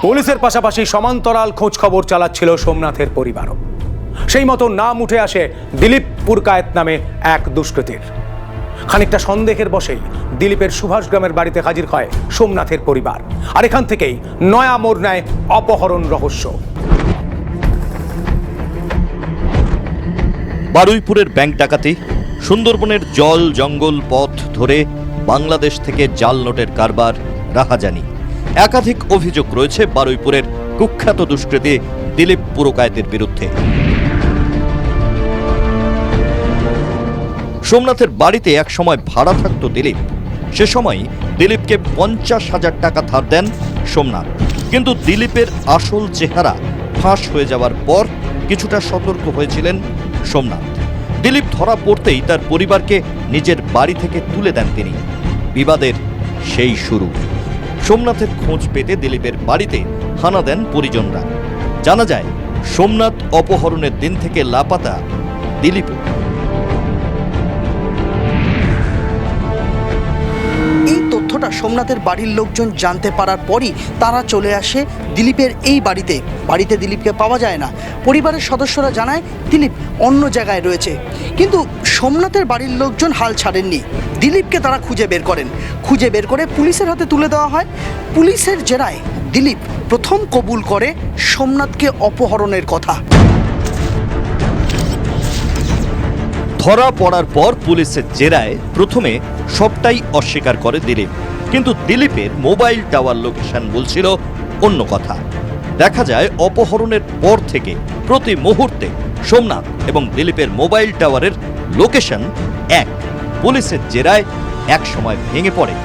পুলিশের পাশাপাশি সমান্তরাল খোঁজ খবর চালাচ্ছিল সোমনাথের পরিবারও। সেই মতো নাম উঠে আসে দিলীপ পুরকায়েত নামে এক দুষ্কৃতীর। খানিকটা সন্দেহের বশেই দিলীপের সুভাষ গ্রামের বাড়িতে হাজির হয় সোমনাথের পরিবার, আর এখান থেকেই নয়া মোড় নেয় অপহরণ রহস্য। বারুইপুরের ব্যাংক ডাকাতি, সুন্দরবনের জল জঙ্গল পথ ধরে বাংলাদেশ থেকে জাল নোটের কারবার, রাহাজানি, একাধিক অভিযোগ রয়েছে বারুইপুরের কুখ্যাত দুষ্কৃতী দিলীপ পুরকায়েতের বিরুদ্ধে। সোমনাথের বাড়িতে এক সময় ভাড়া থাকত দিলীপ। সে সময় দিলীপকে 50,000 টাকা ধার দেন সোমনাথ। কিন্তু দিলীপের আসল চেহারা ফাঁস হয়ে যাওয়ার পর কিছুটা সতর্ক হয়েছিলেন সোমনাথ। দিলীপ ধরা পড়তেই তার পরিবারকে নিজের বাড়ি থেকে তুলে দেন তিনি। বিবাদের সেই শুরু। সোমনাথের খোঁজ পেতে দিলীপের বাড়িতে হানা দেন পরিজনরা। জানা যায় সোমনাথ অপহরণের দিন থেকে লাপাতা দিলীপ। এই তথ্যটা সোমনাথের বাড়ির লোকজন জানতে পারার পরই তারা চলে আসে দিলীপের এই বাড়িতে দিলীপকে পাওয়া যায় না। পরিবারের সদস্যরা জানায় দিলীপ অন্য জায়গায় রয়েছে। কিন্তু সোমনাথের বাড়ির লোকজন হাল ছাড়েননি। দিলীপকে তারা খুঁজে বের করে পুলিশের হাতে তুলে দেওয়া হয়। পুলিশের জেরায় দিলীপ প্রথম কবুল করে সোমনাথকে অপহরণের কথা। ধরা পড়ার পর পুলিশের জেরায় প্রথমে সবটাই অস্বীকার করে দিলীপ। কিন্তু দিলীপের মোবাইল টাওয়ার লোকেশন বলছিল অন্য কথা। দেখা যায় অপহরণের পর থেকে প্রতি মুহূর্তে সোমনাথ এবং দিলীপের মোবাইল টাওয়ারের লোকেশন এক। পুলিশের জেরায় এক সময় ভেঙে পড়ে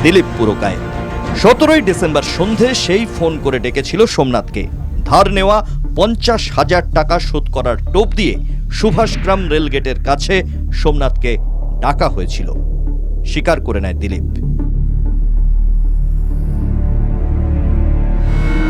দিলীপ পুরকায়েত। 17 ডিসেম্বর সন্ধে সেই ফোন করে ডেকেছিল সোমনাথকে। ধার নেওয়া 50,000 টাকা শোধ করার টোপ দিয়ে সুভাষগ্রাম রেলগেটের কাছে সোমনাথকে ডাকা হয়েছিল। স্বীকার করে নেয় দিলীপ।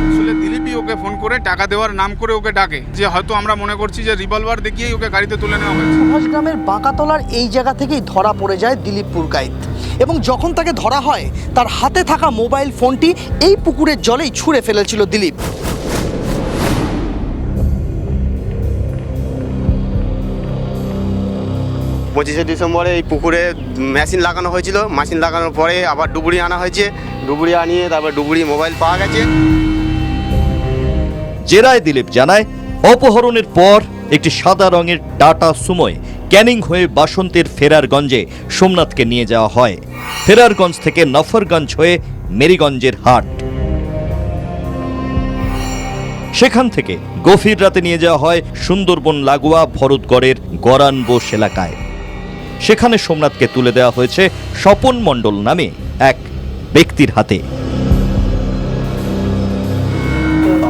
আসলে দিলীপই ওকে ফোন করে টাকা দেওয়ার নাম করে ওকে ডাকে, যে হয়তো আমরা মনে করছি যে রিভলভার দেখিয়েই ওকে গাড়িতে তুলে নেওয়া হয়েছে। সুভাষগ্রামের বাঁকাতলার এই জায়গা থেকেই ধরা পড়ে যায় দিলীপ পুরকায়েত। এবং যখন তাকে ধরা হয় তার হাতে থাকা মোবাইল ফোনটি এই পুকুরের জলেই ছুঁড়ে ফেলেছিল দিলীপ। পঁচিশে ডিসেম্বরে এই পুকুরে মেশিন লাগানো হয়েছিল। মেশিন লাগানোর পরে আবার ডুবুরি আনা হয়েছে। ডুবুরি আনিয়ে তারপর ডুবুরি মোবাইল পাওয়া গেছে। জেরায় দিলীপ জানায় অপহরণের পর একটি সাদা রঙের টাটা সুমোয় ক্যানিং হয়ে বাসন্তের ফেরারগঞ্জে সোমনাথকে নিয়ে যাওয়া হয়। ফেরারগঞ্জ থেকে নফরগঞ্জ হয়ে মেরিগঞ্জের হাট। সেখান থেকে গভীর রাতে নিয়ে যাওয়া হয় সুন্দরবন লাগোয়া ভরতগড়ের গরানবোস এলাকায়। সেখানে সোমনাথকে তুলে দেওয়া হয়েছে স্বপন মণ্ডল নামে এক ব্যক্তির হাতে।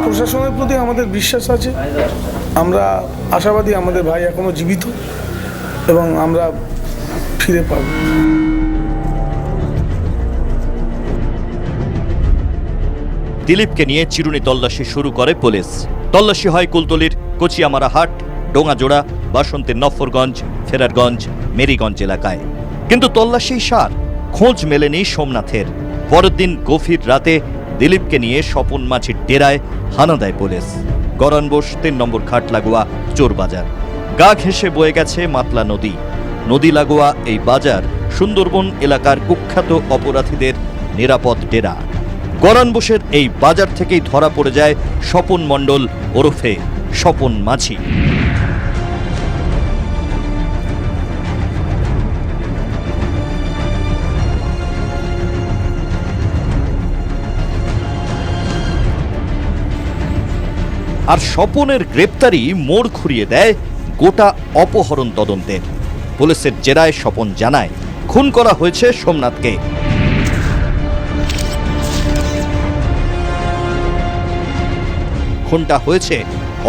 প্রশাসনের প্রতি আমাদের বিশ্বাস আছে। আমরা আশাবাদী আমাদের ভাই এখনো জীবিত এবং আমরা ফিরে পাব। দিলীপকে নিয়ে চিরুনি তল্লাশি শুরু করে পুলিশ। তল্লাশি হয় কুলতলির কচিয়ামারা হাট, ডোঙাজোড়া, বাসন্তের নফরগঞ্জ, ফেরারগঞ্জ, মেরিগঞ্জ এলাকায়। কিন্তু তল্লাশি সার খোঁজ মেলেনি সোমনাথের। পরের দিন গভীর রাতে দিলীপকে নিয়ে স্বপন মাঝির ডেরায় হানা দেয় পুলিশ। গরানবোস 3 নম্বর ঘাট লাগোয়া চোর বাজার। গা ঘেঁষে বয়ে গেছে মাতলা নদী। নদী লাগোয়া এই বাজার সুন্দরবন এলাকার কুখ্যাত অপরাধীদের নিরাপদ ডেরা। গরানবোসের এই বাজার থেকেই ধরা পড়ে যায় স্বপন মণ্ডল ওরফে স্বপন মাঝি। আর স্বপনের গ্রেপ্তারি মোড় ঘুরিয়ে দেয় গোটা অপহরণ তদন্তের। পুলিশের জেরায় স্বপন জানায় খুন করা হয়েছে সোমনাথকে। খুনটা হয়েছে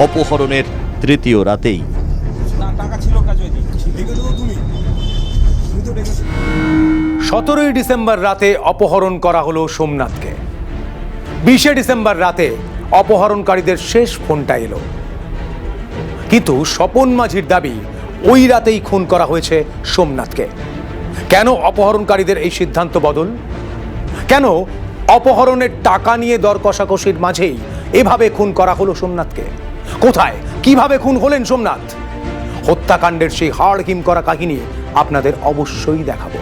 অপহরণের তৃতীয় রাতেই। 17 ডিসেম্বর রাতে অপহরণ করা হলো সোমনাথকে। 20 ডিসেম্বর রাতে অপহরণকারীদের শেষ ফোনটা এলো। কিন্তু স্বপন মাঝির দাবি ওই রাতেই খুন করা হয়েছে সোমনাথকে। কেন অপহরণকারীদের এই সিদ্ধান্ত বদল? কেন অপহরণের টাকা নিয়ে দর কষাকষির মাঝেই এভাবে খুন করা হলো সোমনাথকে। কোথায় কিভাবে খুন হলেন সোমনাথ? হত্যাকাণ্ডের সেই হাড় হিম করা কাহিনী আপনাদের অবশ্যই দেখাবো,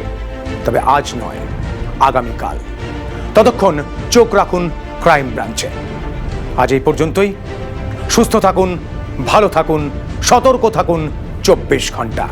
তবে আজ নয়, আগামীকাল। ততক্ষণ চোখ রাখুন ক্রাইম ব্রাঞ্চে। আজ এই পর্যন্তই। সুস্থ থাকুন, ভালো থাকুন, সতর্ক থাকুন 24 ঘন্টা।